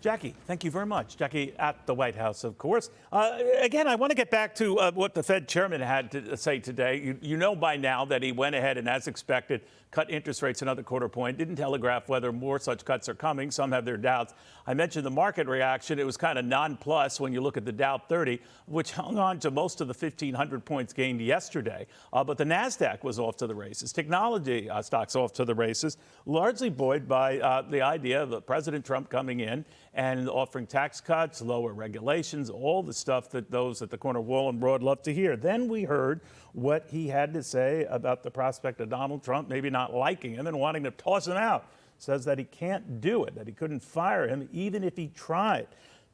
Jackie, thank you very much. Jackie at the White House, of course. Again, I want to get back to what the Fed chairman had to say today. You know by now that he went ahead and, as expected, cut interest rates another quarter point. Didn't telegraph whether more such cuts are coming. Some have their doubts. I mentioned the market reaction. It was kind of nonplussed when you look at the Dow 30, which hung on to most of the 1,500 points gained yesterday. But the NASDAQ was off to the races. Technology stocks off to the races, largely buoyed by the idea of President Trump coming in and offering tax cuts, lower regulations, all the stuff that those at the corner of Wall and Broad love to hear. Then we heard what he had to say about the prospect of Donald Trump maybe not liking him and wanting to toss him out. Says that he can't do it, that he couldn't fire him even if he tried.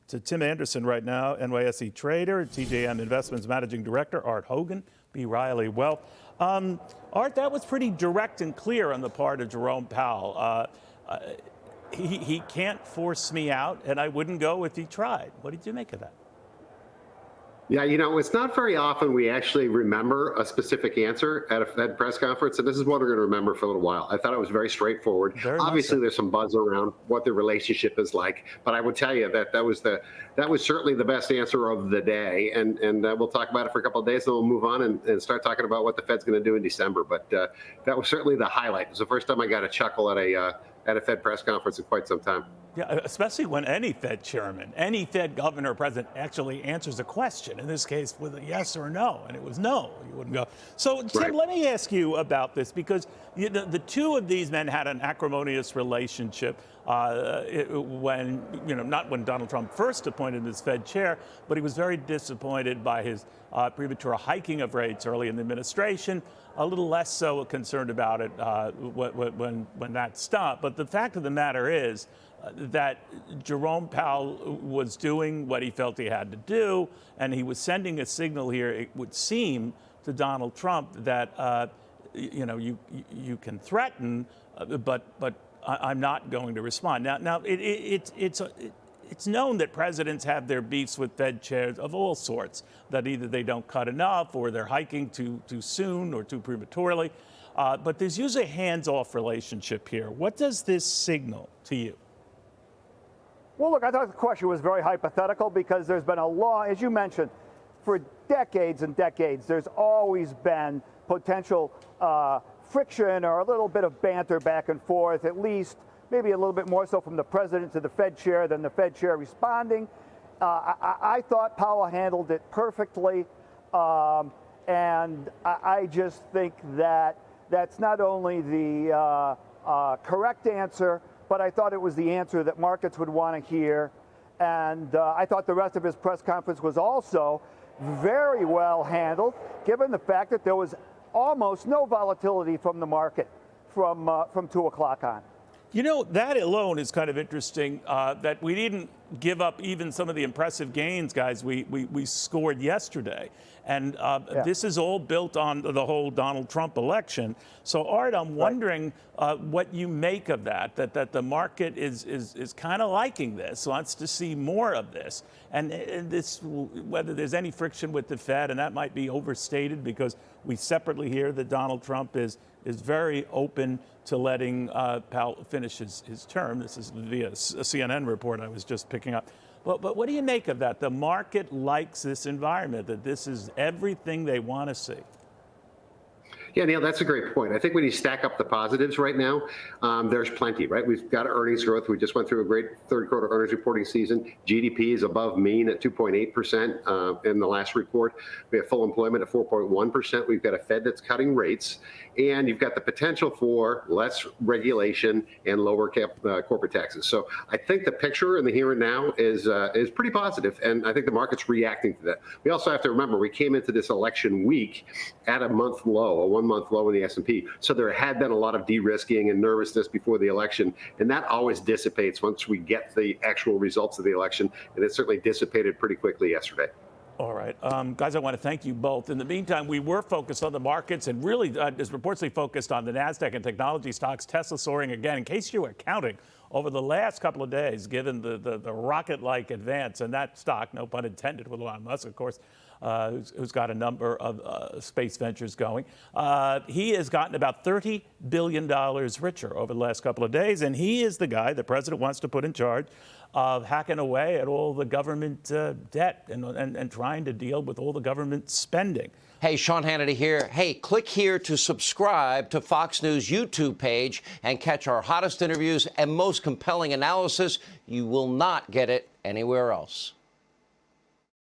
To Tim Andersen right now, NYSE trader, TJM Investments Managing Director, Art Hogan, B. Riley Wealth. Art, that was pretty direct and clear on the part of Jerome Powell. He can't force me out, and I wouldn't go if he tried. What did you make of that? Yeah, it's not very often we actually remember a specific answer at a Fed press conference, and this is what we're going to remember for a little while. I thought it was very straightforward. Obviously, there's some buzz around what the relationship is like, but I would tell you that was certainly the best answer of the day, and we'll talk about it for a couple of days, then we'll move on and start talking about what the Fed's going to do in December. But that was certainly the highlight. It was the first time I got a chuckle at a Fed press conference in quite some time. Yeah, especially when any Fed chairman, any Fed governor or president actually answers a question, in this case with a yes or no, and it was no, you wouldn't go. So, Tim, Let me ask you about this, because the two of these men had an acrimonious relationship when, not when Donald Trump first appointed him as Fed chair, but he was very disappointed by his premature hiking of rates early in the administration, a little less so concerned about it when that stopped. But the fact of the matter is that Jerome Powell was doing what he felt he had to do, and he was sending a signal here, it would seem, to Donald Trump that, you can threaten, but I'm not going to respond. Now it's known that presidents have their beefs with Fed chairs of all sorts, that either they don't cut enough or they're hiking too soon or too prematurely. But there's usually a hands-off relationship here. What does this signal to you? Well, look, I thought the question was very hypothetical because there's been a long, as you mentioned, for decades and decades, there's always been potential friction or a little bit of banter back and forth, at least maybe a little bit more so from the president to the Fed chair than the Fed chair responding. I thought Powell handled it perfectly, and I just think that that's not only the correct answer, but I thought it was the answer that markets would want to hear. And I thought the rest of his press conference was also very well handled, given the fact that there was almost no volatility from the market from 2 o'clock on. That alone is kind of interesting, that we didn't give up even some of the impressive gains, guys, we scored yesterday. And This is all built on the whole Donald Trump election. So, Art, I'm wondering what you make of that the market is kind of liking this, wants to see more of this. And this, whether there's any friction with the Fed, and that might be overstated because we separately hear that Donald Trump is very open to letting Powell finish his term. This is via a CNN report I was just picking up. But what do you make of that? The market likes this environment, that this is everything they want to see. Yeah, Neil, that's a great point. I think when you stack up the positives right now, there's plenty, right? We've got earnings growth. We just went through a great third quarter earnings reporting season. GDP is above mean at 2.8% in the last report. We have full employment at 4.1%. We've got a Fed that's cutting rates, and you've got the potential for less regulation and lower corporate taxes. So I think the picture in the here and now is pretty positive, and I think the market's reacting to that. We also have to remember we came into this election week at a month low, a 1 month low in the S&P. So there had been a lot of de-risking and nervousness before the election, and that always dissipates once we get the actual results of the election, and it certainly dissipated pretty quickly yesterday. All right. Guys, I want to thank you both. In the meantime, we were focused on the markets and really disproportionately focused on the NASDAQ and technology stocks. Tesla soaring again. In case you were counting, over the last couple of days, given the rocket-like advance in that stock, no pun intended, with Elon Musk, of course, who's got a number of space ventures going. He has gotten about $30 billion richer over the last couple of days, and he is the guy the president wants to put in charge of hacking away at all the government debt and trying to deal with all the government spending. Hey, Sean Hannity here. Hey, click here to subscribe to Fox News YouTube page and catch our hottest interviews and most compelling analysis. You will not get it anywhere else.